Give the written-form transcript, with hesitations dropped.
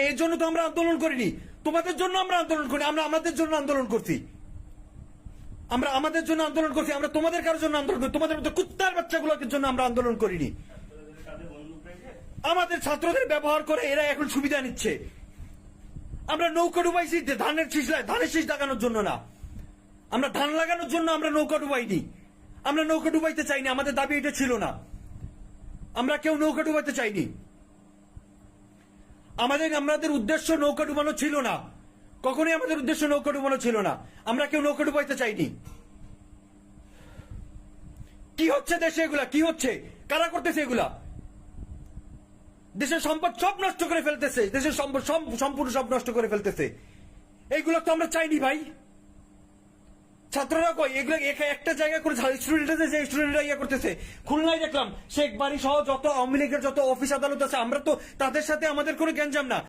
এর জন্য তো আমরা আন্দোলন করিনি, তোমাদের জন্য আমরা আন্দোলন করি, আমরা আমাদের জন্য আন্দোলন করছি, আমরা আমাদের জন্য আন্দোলন করছি, আমরা তোমাদের কারোর জন্য আন্দোলন করি, তোমাদের মতো কুত্তার বাচ্চাগুলোর জন্য আমরা আন্দোলন করিনি। আমাদের ছাত্রদের ব্যবহার করে এরা এখন সুবিধা নিচ্ছে। আমরা নৌকা ডুবাইছি ধানের শীষ লাগানোর জন্য না, আমরা ধান লাগানোর জন্য আমরা নৌকা ডুবাইনি, আমরা নৌকা ডুবাইতে চাইনি, আমাদের দাবি এটা ছিল না, আমরা কেউ নৌকা ডুবাইতে চাইনি, আমাদের উদ্দেশ্য নৌকা ডুবানো ছিল না, কখনোই আমাদের উদ্দেশ্য নৌকা ডুবানো ছিল না, আমরা কেউ নৌকা ডুবাইতে চাইনি। কি হচ্ছে দেশে এগুলা, কি হচ্ছে, কারা করতেছে এগুলা? দেশের সম্পদ সব নষ্ট করে ফেলতেছে, দেশের সম্পদ সম্পূর্ণ সব নষ্ট করে ফেলতেছে। এইগুলো তো আমরা চাইনি ভাই। ছাত্ররা কই এগুলো একটা জায়গা করে স্টুডেন্টরা ইয়ে করতেছে। খুলনায় দেখলাম শেখ বাড়ি সহ যত আওয়ামী লীগের যত অফিস আদালত আছে, আমরা তো তাদের সাথে আমাদের কোনো গ্যাঞ্জাম না।